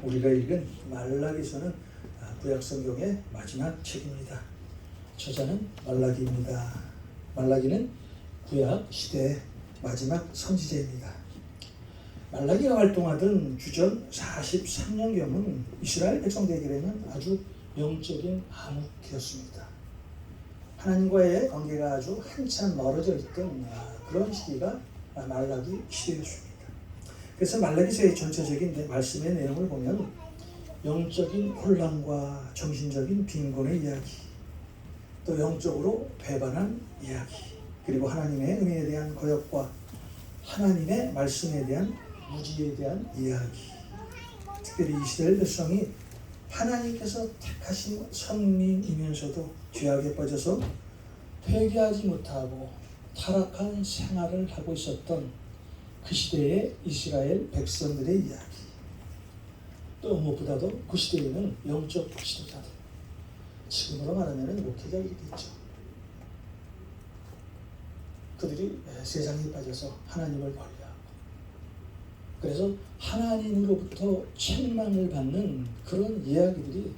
우리가 읽은 말라기서는 구약 성경의 마지막 책입니다. 저자는 말라기입니다. 말라기는 구약 시대의 마지막 선지자입니다. 말라기가 활동하던 주전 43년경은 이스라엘 백성들에게는 아주 영적인 암흑기였습니다. 하나님과의 관계가 아주 한참 멀어져 있던 그런 시기가 말라기 시대였습니다. 그래서 말라기서의 전체적인 말씀의 내용을 보면 영적인 혼란과 정신적인 빈곤의 이야기, 또 영적으로 배반한 이야기, 그리고 하나님의 은혜에 대한 거역과 하나님의 말씀에 대한 무지에 대한 이야기, 특별히 이스라엘 백성이 하나님께서 택하신 선민이면서도 죄악에 빠져서 회개하지 못하고 타락한 생활을 하고 있었던 그 시대의 이스라엘 백성들의 이야기, 또 무엇보다도 그 시대에는 영적 지도자들, 지금으로 말하면 목회자들이 있죠. 그들이 세상에 빠져서 하나님을 멀리하고 그래서 하나님으로부터 책망을 받는 그런 이야기들이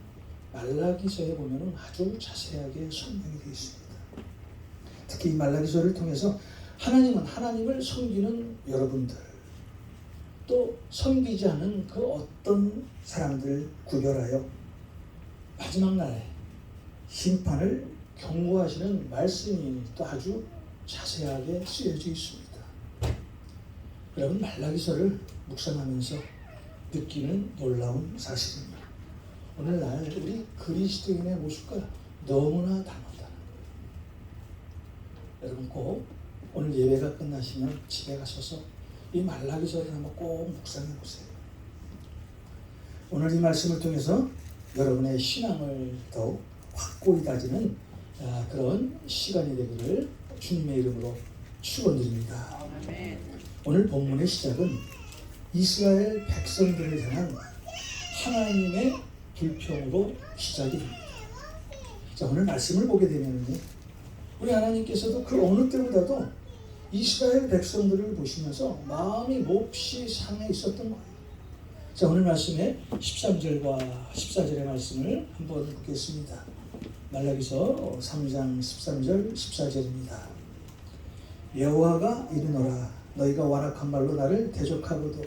말라기서에 보면 아주 자세하게 설명이 되어 있습니다. 특히 이 말라기서를 통해서 하나님은 하나님을 섬기는 여러분들, 또 섬기지 않은 그 어떤 사람들을 구별하여 마지막 날에 심판을 경고하시는 말씀이 또 아주 자세하게 쓰여져 있습니다. 여러분, 말라기서를 묵상하면서 느끼는 놀라운 사실입니다. 오늘날 우리 그리스도인의 모습과 너무나 닮았다는 거예요. 여러분, 꼭 오늘 예배가 끝나시면 집에 가셔서 이 말라기서를 한번 꼭 묵상해 보세요. 오늘 이 말씀을 통해서 여러분의 신앙을 더욱 확고히 다지는 그런 시간이 되기를 주님의 이름으로 축원드립니다. 오늘 본문의 시작은 이스라엘 백성들을 향한 하나님의 불평으로 시작이 됩니다. 자, 오늘 말씀을 보게 되면 우리 하나님께서도 그 어느 때보다도 이스라엘 백성들을 보시면서 마음이 몹시 상해 있었던 거예요. 자, 오늘 말씀의 13절과 14절의 말씀을 한번 보겠습니다. 말라기서 3장 13절 14절입니다. 여호와가 이르노라, 너희가 완악한 말로 나를 대적하고도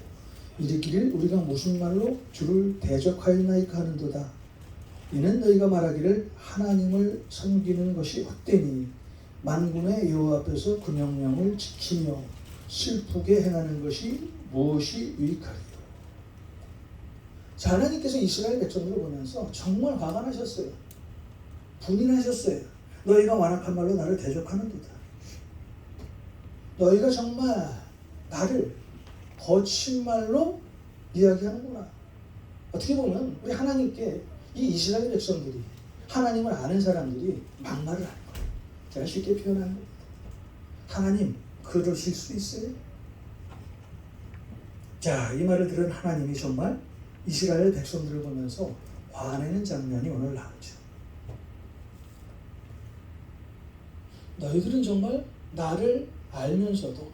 이르기를 우리가 무슨 말로 주를 대적하였나이까 하는도다. 이는 너희가 말하기를 하나님을 섬기는 것이 헛되니 만군의 여호와 앞에서 그 명령을 지키며 슬프게 행하는 것이 무엇이 유익하리요. 자, 하나님께서 이스라엘 백성들을 보면서 정말 화가 나셨어요. 분이 나셨어요. 너희가 완악한 말로 나를 대적하는도다. 너희가 정말 나를 거친 말로 이야기하는구나. 어떻게 보면 우리 하나님께 이 이스라엘 백성들이, 하나님을 아는 사람들이 막말을 하는 거예요. 제가 쉽게 표현하는 겁니다. 하나님, 그러실 수 있어요? 자, 이 말을 들은 하나님이 정말 이스라엘 백성들을 보면서 화내는 장면이 오늘 나오죠. 너희들은 정말 나를 알면서도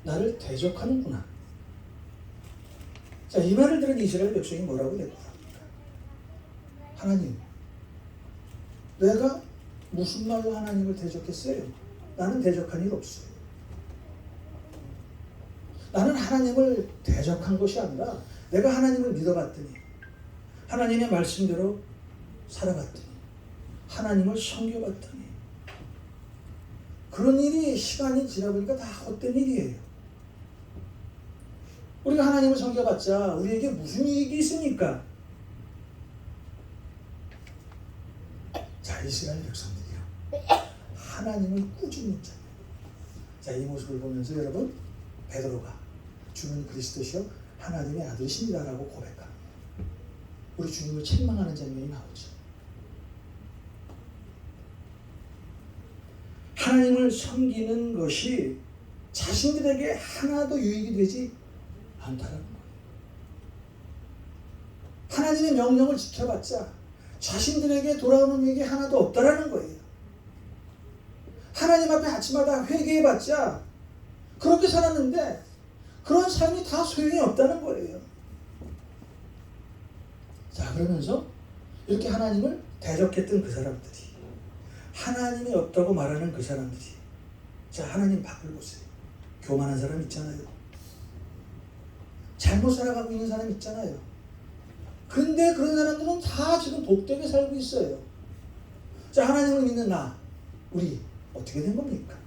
나를 대적하는구나. 자, 이 말을 들은 이스라엘 백성이 뭐라고 대꾸합니까? 하나님, 내가 무슨 말로 하나님을 대적했어요? 나는 대적한 일 없어요. 나는 하나님을 대적한 것이 아니라 내가 하나님을 믿어봤더니, 하나님의 말씀대로 살아봤더니, 하나님을 섬겨봤더니, 그런 일이 시간이 지나보니까 다 헛된 일이에요. 우리가 하나님을 섬겨봤자 우리에게 무슨 이익이 있습니까? 자, 이스라엘 백성들이요, 하나님을 꾸짖는 자예요. 자, 이 모습을 보면서 여러분, 베드로가 주는 그리스도시요 하나님의 아들이십니다라고 고백합니다. 우리 주님을 책망하는 장면이 나오죠. 하나님을 섬기는 것이 자신들에게 하나도 유익이 되지 않다는 거예요. 하나님의 명령을 지켜봤자 자신들에게 돌아오는 유익이 하나도 없다라는 거예요. 하나님 앞에 아침마다 회개해봤자 그렇게 살았는데 그런 삶이 다 소용이 없다는 거예요. 자, 그러면서 이렇게 하나님을 대적했던 그 사람들이, 하나님이 없다고 말하는 그 사람들이, 자, 하나님 밖을 보세요. 교만한 사람 있잖아요. 잘못 살아가고 있는 사람 있잖아요. 근데 그런 사람들은 다 지금 복되게 살고 있어요. 자, 하나님을 믿는 우리 어떻게 된 겁니까?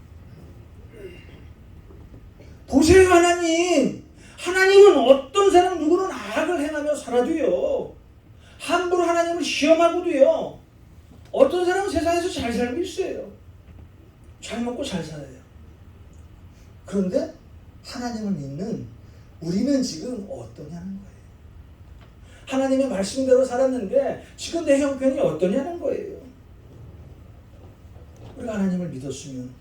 보세요, 하나님. 하나님은 어떤 사람 누구는 악을 행하며 살아도요, 함부로 하나님을 시험하고도요, 어떤 사람은 세상에서 잘 살고 있어요. 잘 먹고 잘 살아요. 그런데 하나님을 믿는 우리는 지금 어떠냐는 거예요. 하나님의 말씀대로 살았는데 지금 내 형편이 어떠냐는 거예요. 우리가 하나님을 믿었으면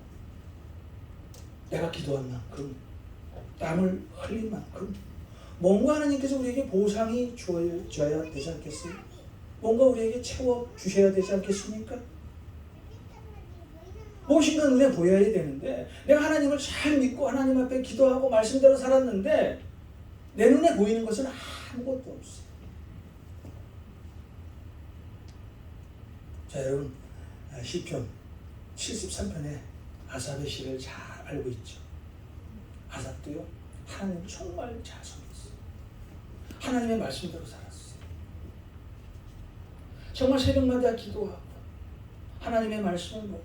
내가 기도한 만큼, 땀을 흘린 만큼 뭔가 하나님께서 우리에게 보상이 주어야 되지 않겠어요? 뭔가 우리에게 채워주셔야 되지 않겠습니까? 무엇인가 눈에 보여야 되는데, 내가 하나님을 잘 믿고 하나님 앞에 기도하고 말씀대로 살았는데 내 눈에 보이는 것은 아무것도 없어요. 자, 여러분, 시편 73편에 아삽의 시를 잘 알고 있죠. 아삽도요, 하나님을 정말 잘 섬겼어요. 하나님의 말씀대로 살았어요. 정말 새벽마다 기도하고 하나님의 말씀을 보고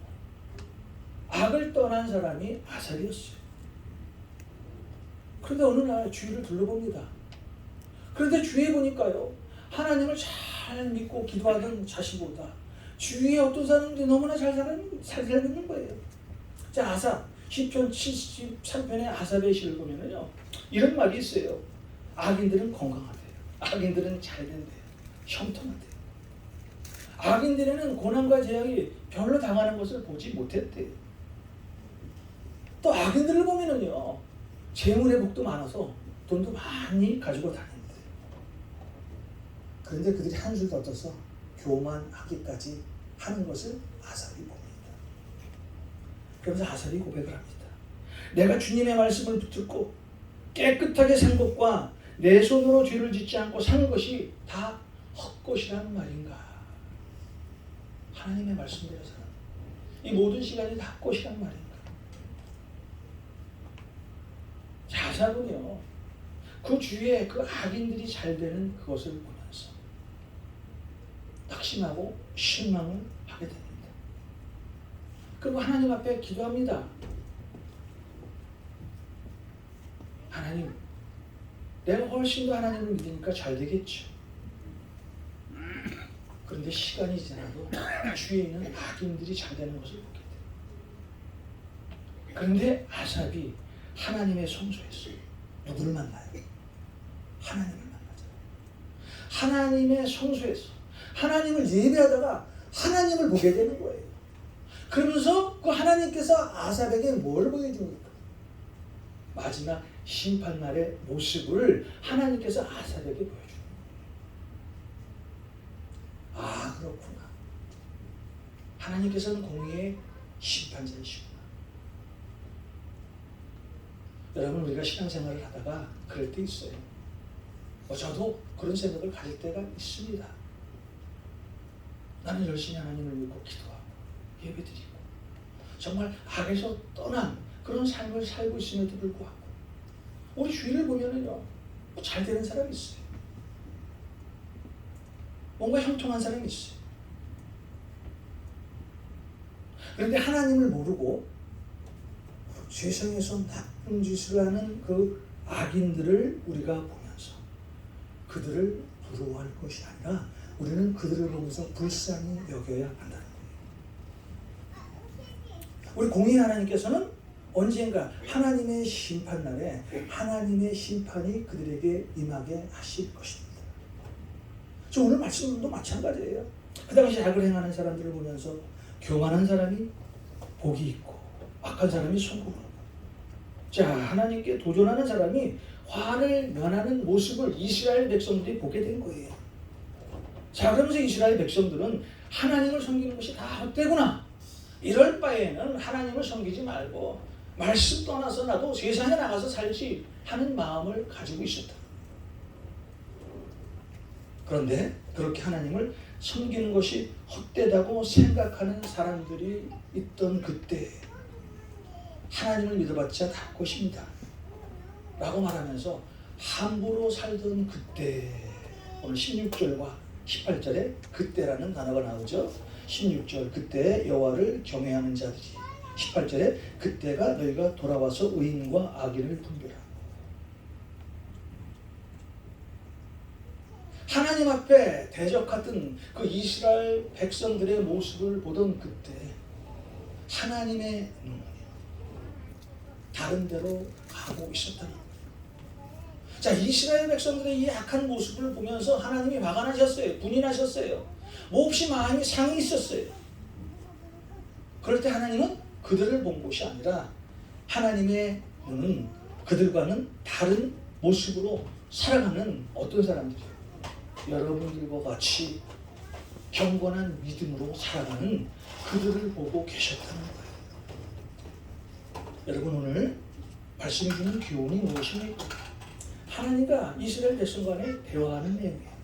악을 떠난 사람이 아삽이었어요. 그런데 어느 날 주위를 둘러봅니다. 그런데 주위에 보니까요, 하나님을 잘 믿고 기도하던 자신보다 주위에 어떤 사람들이 너무나 잘 살고 있는 거예요. 자, 아삽 시편 73편의 아삽의 시를 보면요, 이런 말이 있어요. 악인들은 건강하대요. 악인들은 잘 된대요. 형통하대요. 악인들에는 고난과 재앙이 별로 당하는 것을 보지 못했대요. 또 악인들을 보면은요, 재물의 복도 많아서 돈도 많이 가지고 다닌대요. 그런데 그들이 한 줄 더 떠서 교만하기까지 하는 것을 아삽이 봅니다. 그러면서 아삽이 고백을 합니다. 내가 주님의 말씀을 붙들고 깨끗하게 산 것과 내 손으로 죄를 짓지 않고 사는 것이 다 헛것이라는 말인가? 하나님의 말씀대로 사는 이 모든 시간이 다 헛것이란 말인가? 아삽은요, 그 주위에 그 악인들이 잘 되는 그것을 보면서 낙심하고 실망을 하게 됩니다. 그리고 하나님 앞에 기도합니다. 하나님, 내가 훨씬 더 하나님을 믿으니까 잘 되겠죠. 그런데 시간이 지나도 주위에 있는 악인들이 잘 되는 것을 보게 돼요. 그런데 아삽이 하나님의 성소에서 누구를 만나요? 하나님을 만나죠. 하나님의 성소에서 하나님을 예배하다가 하나님을 보게 되는 거예요. 그러면서 그 하나님께서 아삽에게 뭘 보여줍니까? 마지막 심판날의 모습을 하나님께서 아삽에게 보여줍니다. 아, 그렇구나. 하나님께서는 공의의 심판자이시구나. 여러분, 우리가 신앙생활을 하다가 그럴 때 있어요. 저도 그런 생각을 가질 때가 있습니다. 나는 열심히 하나님을 믿고 기도하고 예배드리고 정말 악에서 떠난 그런 삶을 살고 있음에도 불구하고 우리 주위를 보면은요, 잘 되는 사람이 있어요. 뭔가 형통한 사람이 있어요. 그런데 하나님을 모르고 세상에서 나쁜 짓을 하는 그 악인들을 우리가 보면서 그들을 부러워할 것이 아니라 우리는 그들을 보면서 불쌍히 여겨야 한다는 거예요. 우리 공의 하나님께서는 언젠가 하나님의 심판날에 하나님의 심판이 그들에게 임하게 하실 것입니다. 저 오늘 말씀도 마찬가지예요. 그 당시 악을 행하는 사람들을 보면서 교만한 사람이 복이 있고 악한 사람이 성공하고, 자, 하나님께 도전하는 사람이 화를 면하는 모습을 이스라엘 백성들이 보게 된 거예요. 자, 그러면서 이스라엘 백성들은 하나님을 섬기는 것이 다 헛되구나. 이럴 바에는 하나님을 섬기지 말고 말씀 떠나서 나도 세상에 나가서 살지 하는 마음을 가지고 있었다. 그런데 그렇게 하나님을 섬기는 것이 헛되다고 생각하는 사람들이 있던 그때 하나님을 믿어봤자 다 것입니다 라고 말하면서 함부로 살던 그때, 오늘 16절과 18절에 그때라는 단어가 나오죠. 16절 그때 여호와를 경외하는 자들이, 18절에 그때가 너희가 돌아와서 의인과 악인을 분별하고. 하나님 앞에 대적하던 그 이스라엘 백성들의 모습을 보던 그때 하나님의 눈이 다른 데로 가고 있었다는 거예요. 자, 이스라엘 백성들의 이 악한 모습을 보면서 하나님이 화가 나셨어요. 분이 나셨어요. 몹시 마음이 상이 있었어요. 그럴 때 하나님은 그들을 본 것이 아니라 하나님의 눈은 그들과는 다른 모습으로 살아가는 어떤 사람들이에요? 여러분들과 같이 경건한 믿음으로 살아가는 그들을 보고 계셨다는 거예요. 여러분, 오늘 말씀이 주는 교훈이 무엇입니까? 하나님과 이스라엘 백성 간에 대화하는 내용이에요.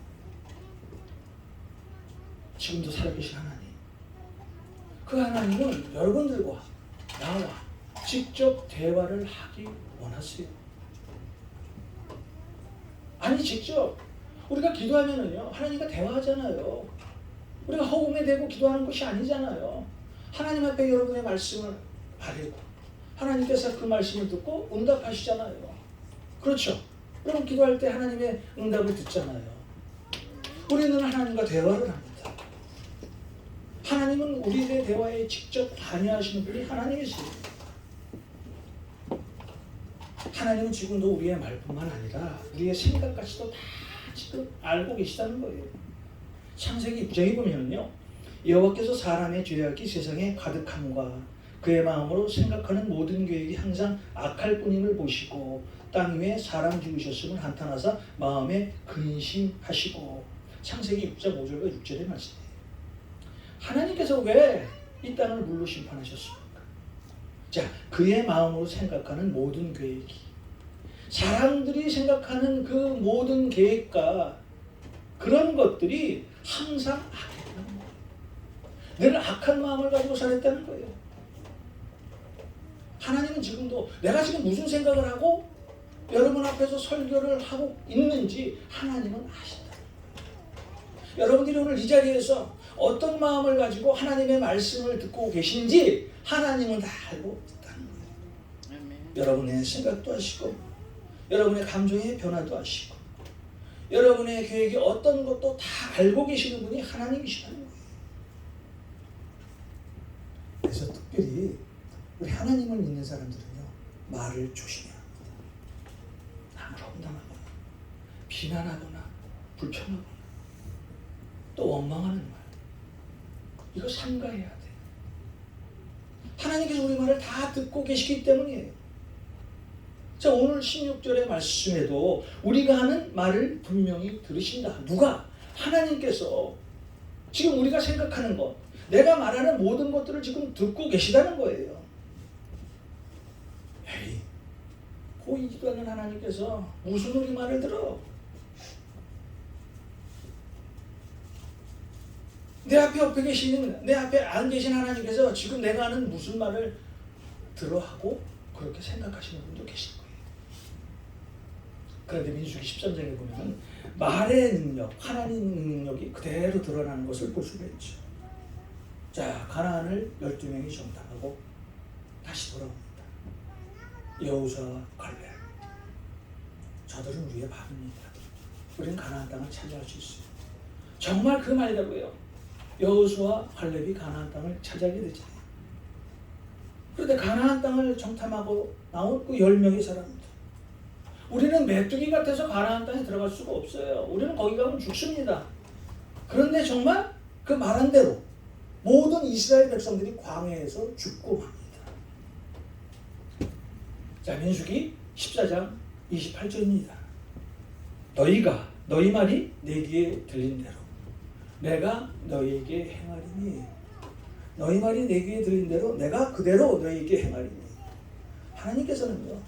지금도 살아계신 하나님, 그 하나님은 여러분들과 나와 직접 대화를 하기 원하세요. 아니, 직접 우리가 기도하면은요, 하나님과 대화하잖아요. 우리가 허공에 대고 기도하는 것이 아니잖아요. 하나님 앞에 여러분의 말씀을 아뢰고 하나님께서 그 말씀을 듣고 응답하시잖아요. 그렇죠? 그럼 기도할 때 하나님의 응답을 듣잖아요. 우리는 하나님과 대화를 합니다. 하나님은 우리의 대화에 직접 관여하시는 분이 하나님이세요. 하나님은 지금도 우리의 말뿐만 아니라 우리의 생각까지도 다 지금 알고 계시다는 거예요. 창세기 6장에 보면요, 여호와께서 사람의 죄악이 세상에 가득함과 그의 마음으로 생각하는 모든 계획이 항상 악할 뿐임을 보시고 땅 위에 사람 지으셨음을 한탄하사 마음에 근심하시고. 창세기 6장 5절과 6절의 말씀이에요. 하나님께서 왜 이 땅을 물로 심판하셨습니까? 자, 그의 마음으로 생각하는 모든 계획이, 사람들이 생각하는 그 모든 계획과 그런 것들이 항상 악했다는 거예요. 늘 악한 마음을 가지고 살았다는 거예요. 하나님은 지금도 내가 지금 무슨 생각을 하고 여러분 앞에서 설교를 하고 있는지 하나님은 아신다는 거예요. 여러분들이 오늘 이 자리에서 어떤 마음을 가지고 하나님의 말씀을 듣고 계신지 하나님은 다 알고 있다는 거예요. 여러분의 생각도 아시고 여러분의 감정의 변화도 아시고 여러분의 계획이 어떤 것도 다 알고 계시는 분이 하나님이시라는 거예요. 그래서 특별히 우리 하나님을 믿는 사람들은요, 말을 조심해야 합니다. 남을 험담하거나 비난하거나 불평하거나 또 원망하는 말, 이거 삼가해야 돼. 하나님께서 우리 말을 다 듣고 계시기 때문이에요. 자, 오늘 16절의 말씀에도 우리가 하는 말을 분명히 들으신다. 누가? 하나님께서 지금 우리가 생각하는 것, 내가 말하는 모든 것들을 지금 듣고 계시다는 거예요. 에이, 보이지도 않는 하나님께서 무슨 우리 말을 들어? 내 앞에 옆에 계시는, 내 앞에 안 계신 하나님께서 지금 내가 하는 무슨 말을 들어 하고 그렇게 생각하시는 분도 계실 거예요. 그런데 민수기 13장에 보면 말의 능력, 하나님 능력이 그대로 드러나는 것을 볼 수가 있죠. 자, 가나안을 12명이 정탐하고 다시 돌아옵니다. 여호수아와 갈렙, 저들은 우리의 밥입니다. 우리는 가나안 땅을 차지할 수 있어요. 정말 그 말대로요. 여호수아와 갈렙이 가나안 땅을 차지하게 되잖아요. 그런데 가나안 땅을 정탐하고 나온 그 10명의 사람들, 우리는 메뚜기 같아서 가나안 땅에 들어갈 수가 없어요. 우리는 거기 가면 죽습니다. 그런데 정말 그 말한 대로 모든 이스라엘 백성들이 광야에서 죽고 맙니다. 자, 민수기 14장 28절입니다. 너희가 너희 말이 내 귀에 들린 대로 내가 너희에게 행하리니, 너희 말이 내 귀에 들린 대로 내가 그대로 너희에게 행하리니. 하나님께서는요,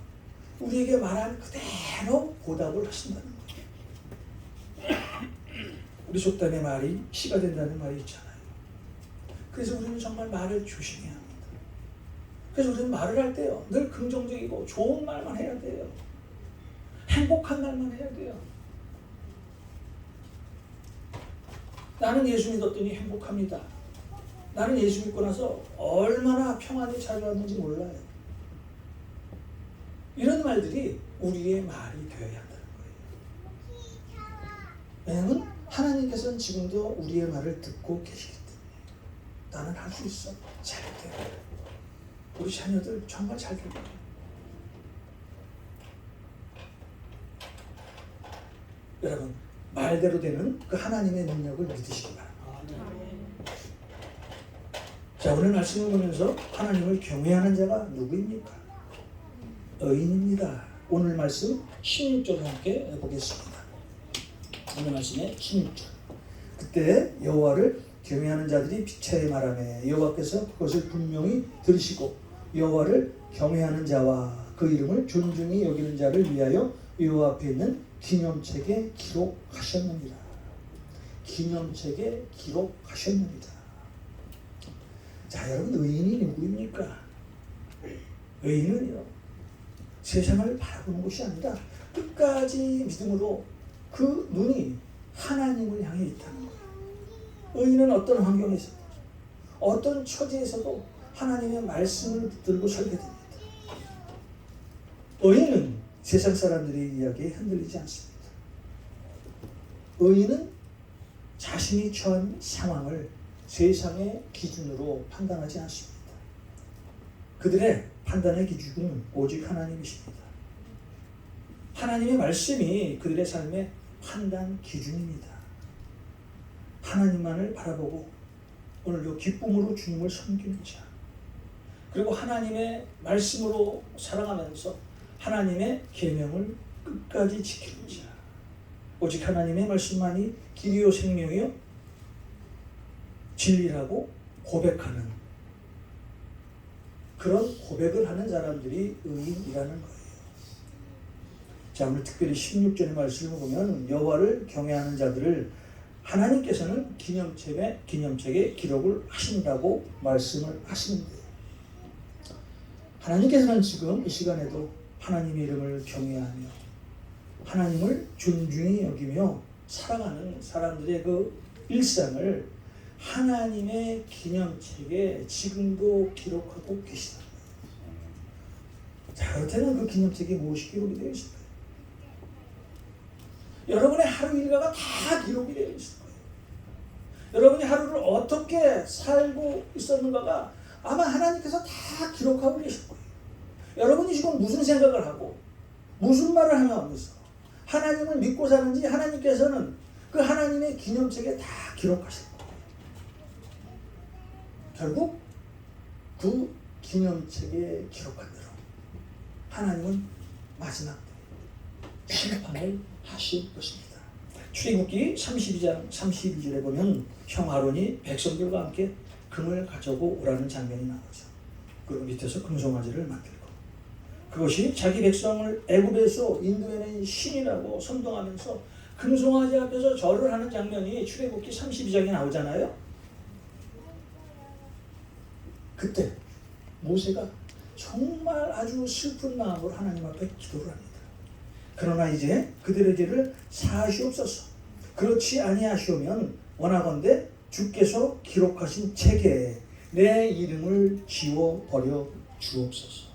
우리에게 말한 그대로 보답을 하신다는 거예요. 우리 속담에 말이 피가 된다는 말이 있잖아요. 그래서 우리는 정말 말을 조심해야 합니다. 그래서 우리는 말을 할 때요, 늘 긍정적이고 좋은 말만 해야 돼요. 행복한 말만 해야 돼요. 나는 예수 믿었더니 행복합니다. 나는 예수 믿고 나서 얼마나 평안이 찾아왔는지 몰라요. 이런 말들이 우리의 말이 되어야 한다는 거예요. 왜냐하면 하나님께서는 지금도 우리의 말을 듣고 계시기 때문에 나는 할 수 있어. 잘 돼. 우리 자녀들 정말 잘 될 거예요. 여러분, 말대로 되는 그 하나님의 능력을 믿으시기 바랍니다. 자, 오늘 말씀을 보면서 하나님을 경외하는 자가 누구입니까? 의인입니다. 오늘 말씀 16절 함께 보겠습니다. 오늘 말씀의 16절. 그때 여호와를 경외하는 자들이 비차에 말하며 여호와께서 그것을 분명히 들으시고 여호와를 경외하는 자와 그 이름을 존중히 여기는 자를 위하여 여호와 앞에 있는 기념책에 기록하셨느니라. 기념책에 기록하셨느니라. 자, 여러분, 의인이 누구입니까? 의인은요, 세상을 바라보는 것이 아니라 끝까지 믿음으로 그 눈이 하나님을 향해 있다는 거예요. 의인은 어떤 환경에서도, 어떤 처지에서도 하나님의 말씀을 붙들고 설게 됩니다. 의인은 세상 사람들의 이야기에 흔들리지 않습니다. 의인은 자신이 처한 상황을 세상의 기준으로 판단하지 않습니다. 그들의 판단의 기준은 오직 하나님이십니다. 하나님의 말씀이 그들의 삶의 판단 기준입니다. 하나님만을 바라보고 오늘도 기쁨으로 주님을 섬기는 자, 그리고 하나님의 말씀으로 살아가면서 하나님의 계명을 끝까지 지키는 자, 오직 하나님의 말씀만이 길이요 생명이요 진리라고 고백하는, 그런 고백을 하는 사람들이 의인이라는 거예요. 자, 오늘 특별히 16절의 말씀을 보면 여호와를 경외하는 자들을 하나님께서는 기념책에 기록을 하신다고 말씀을 하시는데, 하나님께서는 지금 이 시간에도 하나님의 이름을 경외하며 하나님을 존중히 여기며 살아가는 사람들의 그 일상을 하나님의 기념책에 지금도 기록하고 계시다. 자, 그렇다면 그 기념책에 무엇이 기록이 되어 있을까요? 여러분의 하루 일과가 다 기록이 되어 있을 거예요. 여러분이 하루를 어떻게 살고 있었는가가 아마 하나님께서 다 기록하고 계실 거예요. 여러분이 지금 무슨 생각을 하고 무슨 말을 하면서 하나님을 믿고 사는지 하나님께서는 그 하나님의 기념책에 다 기록하실 거예요. 결국 그 기념책에 기록한 대로 하나님은 마지막 심판을 하실 것입니다. 출애굽기 32장 32절에 보면 형 아론이 백성들과 함께 금을 가져고 오라는 장면이 나오죠. 그리고 밑에서 금송아지를 만들고, 그것이 자기 백성을 애굽에서 인도해낸 신이라고 선동하면서 금송아지 앞에서 절을 하는 장면이 출애굽기 32장에 나오잖아요. 그때 모세가 정말 아주 슬픈 마음으로 하나님 앞에 기도를 합니다. 그러나 이제 그들의 죄를 사하시옵소서. 그렇지 아니하시오면 원하건대 주께서 기록하신 책에 내 이름을 지워버려 주옵소서.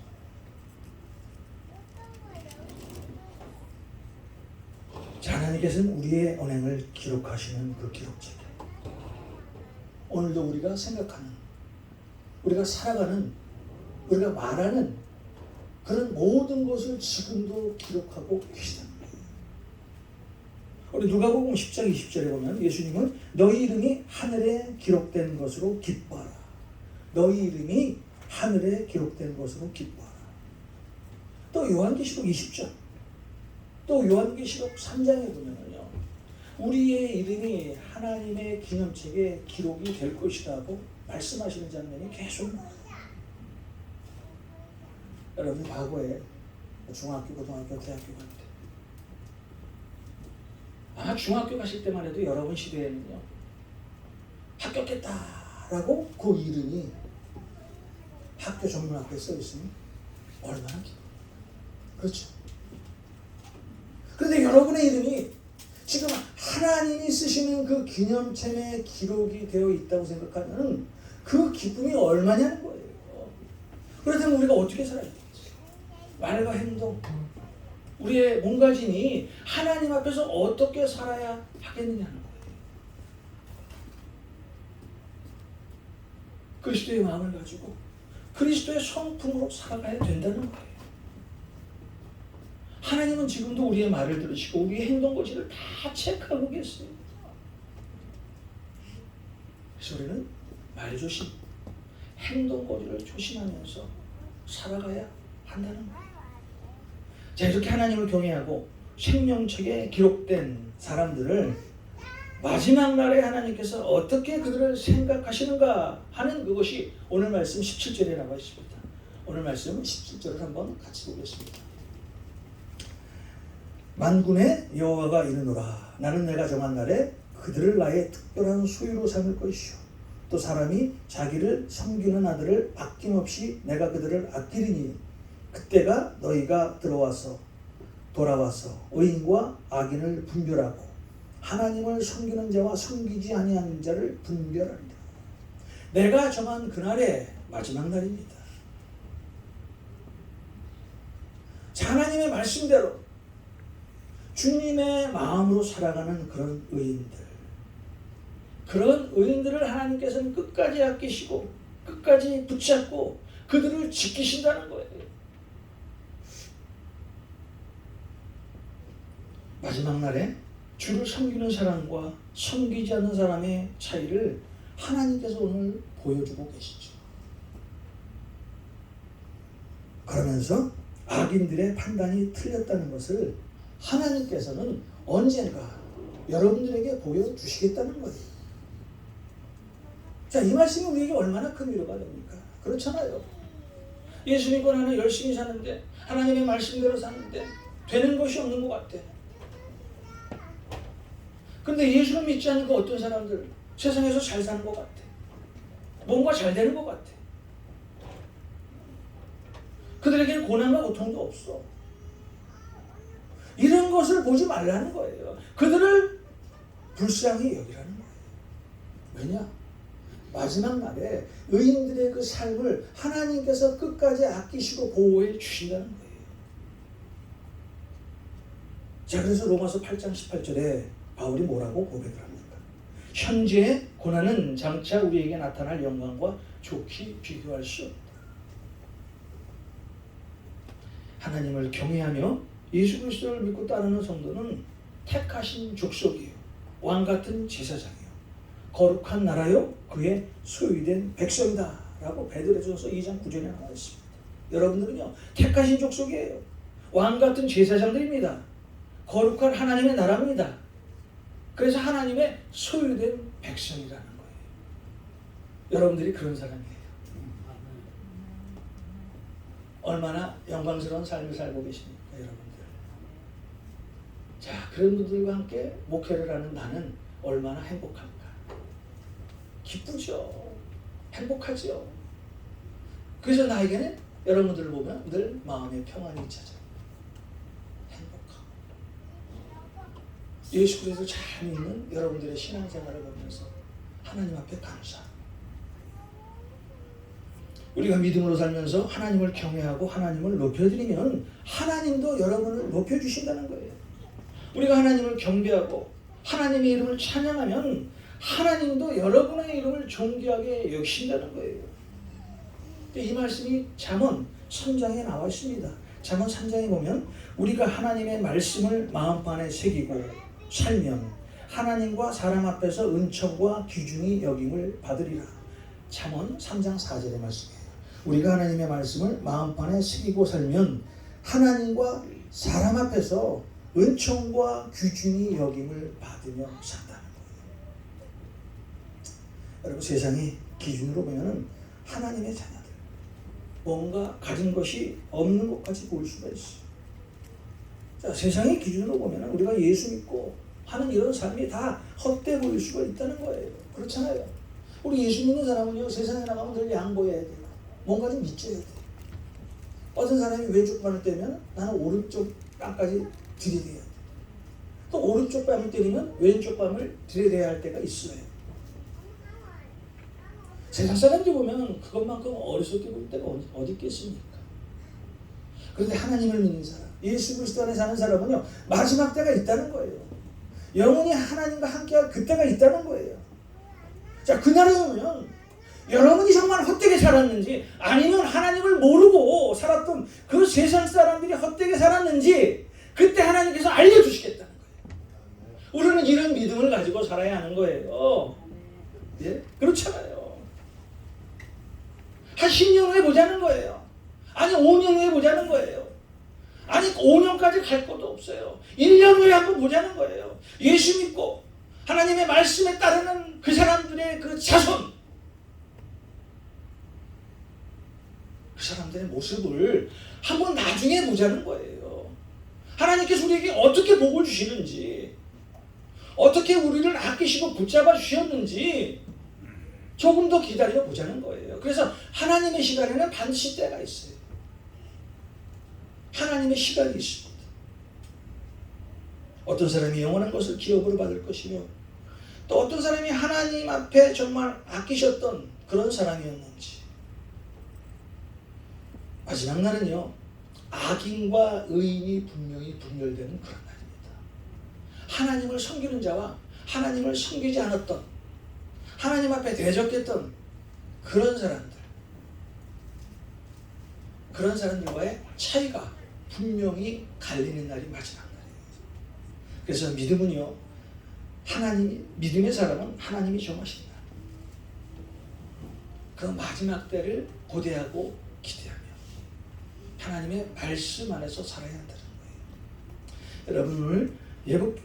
자, 하나님께서는 우리의 언행을 기록하시는 그 기록책, 오늘도 우리가 생각하는, 우리가 살아가는, 우리가 말하는 그런 모든 것을 지금도 기록하고 계시다는 거예요. 우리 누가복음 10장 20절에 보면 예수님은 너희 이름이 하늘에 기록된 것으로 기뻐하라. 너희 이름이 하늘에 기록된 것으로 기뻐하라. 또 요한계시록 20장, 또 요한계시록 3장에 보면요, 우리의 이름이 하나님의 기념책에 기록이 될 것이라고 말씀하시는 장면이 계속 나와요. 여러분, 과거에 중학교, 고등학교, 대학교 갈 때 아마 중학교 가실 때만 해도 여러분 시대에는요, 합격했다라고 그 이름이 학교 전문학교에 써 있으면 얼마나 기뻐요. 그렇죠? 그런데 여러분의 이름이 지금 하나님이 쓰시는 그 기념册에 기록이 되어 있다고 생각하면 그 기쁨이 얼마냐는 거예요. 그렇다면 우리가 어떻게 살아야 되지? 말과 행동, 우리의 몸가짐이 하나님 앞에서 어떻게 살아야 하겠느냐는 거예요. 그리스도의 마음을 가지고 그리스도의 성품으로 살아가야 된다는 거예요. 하나님은 지금도 우리의 말을 들으시고 우리의 행동 거지를 다 체크하고 계세요. 그래서 우리는 말 조심, 행동 거지를 조심하면서 살아가야 한다는 거예요. 자, 이렇게 하나님을 경외하고 생명책에 기록된 사람들을 마지막 날에 하나님께서 어떻게 그들을 생각하시는가 하는 그것이 오늘 말씀 17절에 나와 있습니다. 오늘 말씀 17절을 한번 같이 보겠습니다. 만군의 여호와가 이르노라. 나는 내가 정한 날에 그들을 나의 특별한 소유로 삼을 것이요, 또 사람이 자기를 섬기는 아들을 아낌없이 내가 그들을 아끼리니 그때가 너희가 돌아와서 의인과 악인을 분별하고 하나님을 섬기는 자와 섬기지 아니하는 자를 분별하리라. 내가 정한 그날의 마지막 날입니다. 하나님의 말씀대로 주님의 마음으로 살아가는 그런 의인들을 하나님께서는 끝까지 아끼시고 끝까지 붙잡고 그들을 지키신다는 거예요. 마지막 날에 주를 섬기는 사람과 섬기지 않는 사람의 차이를 하나님께서 오늘 보여주고 계시죠. 그러면서 악인들의 판단이 틀렸다는 것을 하나님께서는 언젠가 여러분들에게 보여주시겠다는 거예요. 자, 이 말씀이 우리에게 얼마나 큰 위로가 됩니까? 그렇잖아요. 예수 믿고 나는 열심히 사는데, 하나님의 말씀대로 사는데 되는 것이 없는 것 같아. 근데 예수를 믿지 않는 그 어떤 사람들, 세상에서 잘 사는 것 같아. 뭔가 잘 되는 것 같아. 그들에게는 고난과 고통도 없어. 이런 것을 보지 말라는 거예요. 그들을 불쌍히 여기라는 거예요. 왜냐? 마지막 날에 의인들의 그 삶을 하나님께서 끝까지 아끼시고 보호해 주신다는 거예요. 자, 그래서 로마서 8장 18절에 바울이 뭐라고 고백을 합니까? 현재의 고난은 장차 우리에게 나타날 영광과 좋게 비교할 수 없다. 하나님을 경외하며 예수 그리스도를 믿고 따르는 성도는 택하신 족속이요, 왕같은 제사장이요, 거룩한 나라요, 그의 소유된 백성이다 라고 베드로전서 2장 9절에 나와 있습니다. 여러분들은요, 택하신 족속이에요. 왕같은 제사장들입니다. 거룩한 하나님의 나라입니다. 그래서 하나님의 소유된 백성이라는 거예요. 여러분들이 그런 사람이에요. 얼마나 영광스러운 삶을 살고 계십니까, 여러분들? 자, 그런 분들과 함께 목회를 하는 나는 얼마나 행복한가? 기쁘죠. 행복하죠. 그래서 나에게는 여러분들을 보면 늘 마음의 평안이 찾아요. 행복하고. 예수 그리스도 잘 믿는 여러분들의 신앙생활을 보면서 하나님 앞에 감사합니다. 우리가 믿음으로 살면서 하나님을 경외하고 하나님을 높여드리면 하나님도 여러분을 높여주신다는 거예요. 우리가 하나님을 경배하고 하나님의 이름을 찬양하면 하나님도 여러분의 이름을 존귀하게 여기신다는 거예요. 이 말씀이 잠언 3장에 나와 있습니다. 잠언 3장에 보면 우리가 하나님의 말씀을 마음판에 새기고 살면 하나님과 사람 앞에서 은총과 귀중히 여김을 받으리라. 잠언 3장 4절의 말씀이에요. 우리가 하나님의 말씀을 마음판에 새기고 살면 하나님과 사람 앞에서 은총과 귀중히 여김을 받으며 산다는 거예요. 여러분, 세상이 기준으로 보면 하나님의 자녀들, 뭔가 가진 것이 없는 것까지 보일 수가 있어요. 자, 세상의 기준으로 보면 우리가 예수 믿고 하는 이런 삶이 다 헛돼 보일 수가 있다는 거예요. 그렇잖아요. 우리 예수 믿는 사람은요, 세상에 나가면 늘 양보해야 돼요. 뭔가 좀 믿져야 돼요. 어떤 사람이 왼쪽 뺨을 때면 나는 오른쪽 뺨까지 들이대야 돼요. 또 오른쪽 뺨을 때리면 왼쪽 뺨을 들이대야 할 때가 있어요. 세상 사람들이 보면 그것만큼 어리석게 보일 때가 어디 있겠습니까? 그런데 하나님을 믿는 사람, 예수 그리스도 안에 사는 사람은요, 마지막 때가 있다는 거예요. 영원히 하나님과 함께할 그때가 있다는 거예요. 자, 그날에 오면 여러분이 정말 헛되게 살았는지 아니면 하나님을 모르고 살았던 그 세상 사람들이 헛되게 살았는지 그때 하나님께서 알려주시겠다는 거예요. 우리는 이런 믿음을 가지고 살아야 하는 거예요. 예? 그렇잖아요. 한 10년 후에 보자는 거예요. 아니 5년 후에 보자는 거예요. 아니 5년까지 갈 것도 없어요. 1년 후에 한번 보자는 거예요. 예수 믿고 하나님의 말씀에 따르는 그 사람들의 그 자손, 그 사람들의 모습을 한번 나중에 보자는 거예요. 하나님께서 우리에게 어떻게 복을 주시는지, 어떻게 우리를 아끼시고 붙잡아 주셨는지 조금 더 기다려 보자는 거예요. 그래서 하나님의 시간에는 반드시 때가 있어요. 하나님의 시간이 있습니다. 어떤 사람이 영원한 것을 기업으로 받을 것이며 또 어떤 사람이 하나님 앞에 정말 아끼셨던 그런 사람이었는지. 마지막 날은요, 악인과 의인이 분명히 분열되는 그런 날입니다. 하나님을 섬기는 자와 하나님을 섬기지 않았던, 하나님 앞에 대적했던 그런 사람들과의 차이가 분명히 갈리는 날이 마지막 날이에요. 그래서 믿음은요, 믿음의 사람은 하나님이 정하신다. 그 마지막 때를 고대하고 기대하며 하나님의 말씀 안에서 살아야 한다는 거예요. 여러분 오늘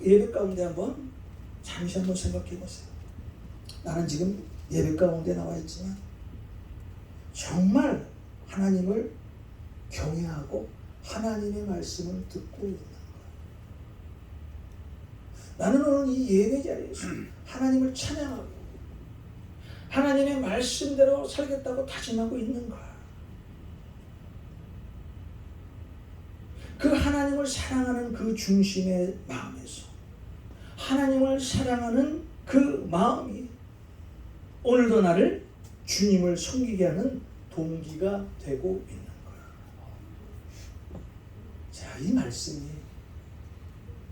예배 가운데 한번 잠시 한번 생각해 보세요. 나는 지금 예배 가운데 나와 있지만 정말 하나님을 경외하고 하나님의 말씀을 듣고 있는 거예요. 나는 오늘 이 예배 자리에서 하나님을 찬양하고 하나님의 말씀대로 살겠다고 다짐하고 있는 거야. 그 하나님을 사랑하는 그 중심의 마음에서 하나님을 사랑하는 그 마음이 오늘도 나를 주님을 섬기게 하는 동기가 되고 있는 거야. 자, 이 말씀이,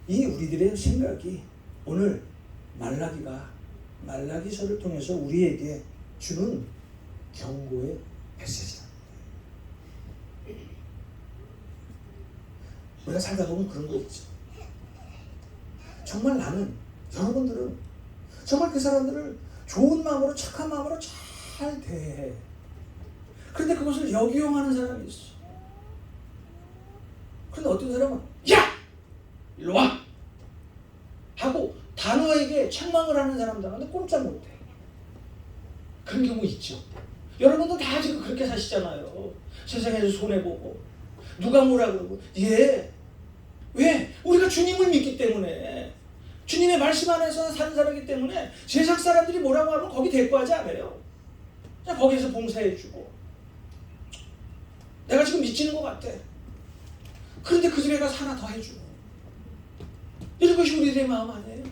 이 우리들의 생각이 오늘 말라기서를 통해서 우리에게 주는 경고의 메시지입니다. 우리가 살다 보면 그런 거 있죠. 정말 여러분들은 정말 그 사람들을 좋은 마음으로, 착한 마음으로 잘 대해. 그런데 그것을 역이용하는 사람이 있어. 그런데 어떤 사람은 야! 일로 와! 하고 단호하게 책망을 하는 사람도 하는데 꼼짝 못해. 그런 경우 있죠. 여러분도 다 지금 그렇게 사시잖아요. 세상에서 손해보고 누가 뭐라 그러고. 왜? 우리가 주님을 믿기 때문에, 주님의 말씀 안에서 사는 사람이기 때문에 세상 사람들이 뭐라고 하면 거기 대꾸하지 않아요. 그냥 거기에서 봉사해주고. 내가 지금 미치는 것 같아. 그런데 그 집에 가서 하나 더 해주고. 이런 것이 우리들의 마음 아니에요?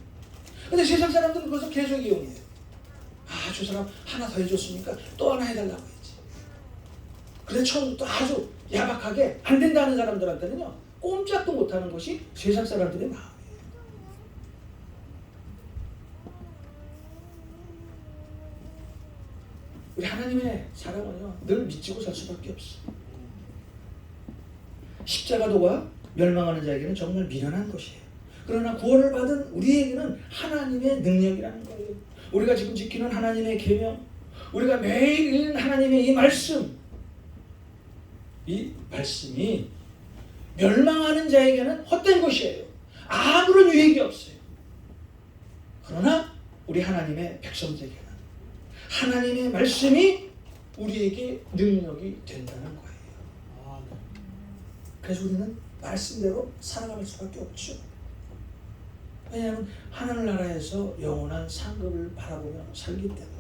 근데 세상 사람들은 그것을 계속 이용해요. 아, 저 사람 하나 더 해줬으니까 또 하나 해달라고 했지. 그런데 처음부터 아주 야박하게 안 된다는 사람들한테는요, 꼼짝도 못하는 것이 세상 사람들의 마음이에요. 우리 하나님의 사랑은요, 늘 미치고 살 수밖에 없어. 십자가도가 멸망하는 자에게는 정말 미련한 것이에요. 그러나 구원을 받은 우리에게는 하나님의 능력이라는 거예요. 우리가 지금 지키는 하나님의 계명, 우리가 매일 읽는 하나님의 이 말씀이 멸망하는 자에게는 헛된 것이에요. 아무런 유익이 없어요. 그러나 우리 하나님의 백성들에게는 하나님의 말씀이 우리에게 능력이 된다는 거예요. 그래서 우리는 말씀대로 살아갈 수밖에 없죠. 왜냐하면 하늘나라에서 영원한 상급을 바라보며 살기 때문에.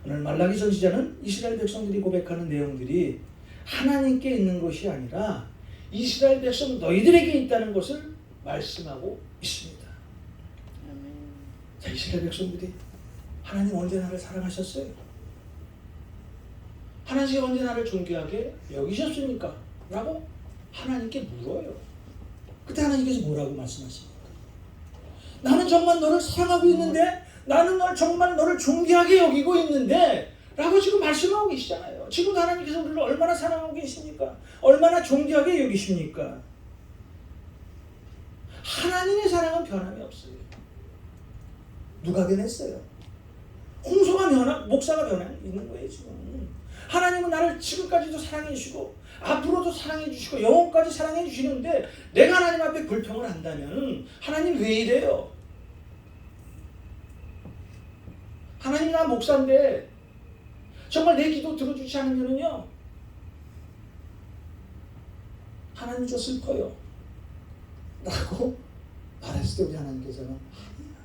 오늘 말라기 선지자는 이스라엘 백성들이 고백하는 내용들이 하나님께 있는 것이 아니라 이스라엘 백성 너희들에게 있다는 것을 말씀하고 있습니다. 자, 이스라엘 백성들이 하나님 언제 나를 사랑하셨어요? 하나님이 언제 나를 존귀하게 여기셨습니까? 라고 하나님께 물어요. 그때 하나님께서 뭐라고 말씀하십니까? 나는 정말 너를 사랑하고 있는데, 나는 정말 너를 존귀하게 여기고 있는데 라고 지금 말씀하고 계시잖아요. 지금 하나님께서 우리를 얼마나 사랑하고 계십니까? 얼마나 존귀하게 여기십니까? 하나님의 사랑은 변함이 없어요. 누가 변했어요? 홍소가 목사가 변해 있는 거예요. 지금 하나님은 나를 지금까지도 사랑해 주시고 앞으로도 사랑해 주시고 영원까지 사랑해 주시는데, 내가 하나님 앞에 불평을 한다면 하나님 왜 이래요? 하나님, 나 목사인데 정말 내 기도 들어주지 않으면요 하나님 저 슬퍼요 라고 말했을 때 우리 하나님께서는 아니야,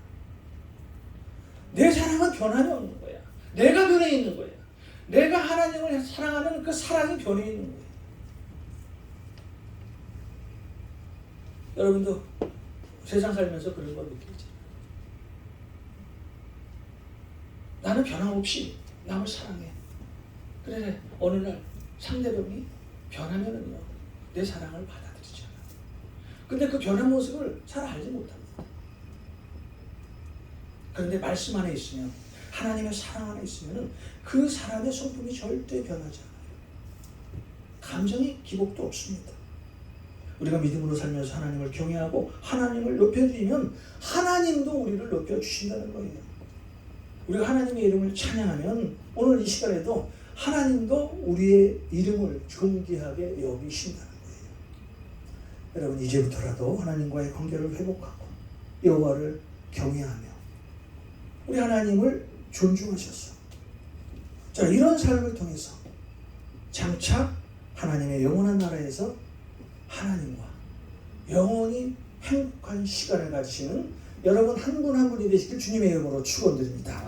내 사랑은 변함이 없는 거야. 내가 변해 있는 거야. 내가 하나님을 사랑하는 그 사랑이 변해 있는 거야. 여러분도 세상 살면서 그런 걸 느끼죠. 나는 변함없이 남을 사랑해. 그래, 어느 날 상대방이 변하면은요 내 사랑을 받아들이지 않아. 근데 그 변한 모습을 잘 알지 못합니다. 그런데 말씀 안에 있으면, 하나님의 사랑 안에 있으면 그 사람의 성품이 절대 변하지 않아요. 감정의 기복도 없습니다. 우리가 믿음으로 살면서 하나님을 경외하고 하나님을 높여드리면 하나님도 우리를 높여주신다는 거예요. 우리가 하나님의 이름을 찬양하면 오늘 이 시간에도 하나님도 우리의 이름을 존귀하게 여기신다는 거예요. 여러분, 이제부터라도 하나님과의 관계를 회복하고 여호와를 경외하며 우리 하나님을 존중하셔서, 자, 이런 삶을 통해서 장차 하나님의 영원한 나라에서 하나님과 영원히 행복한 시간을 가지시는 여러분 한 분 한 분이 되시길 주님의 이름으로 축원드립니다.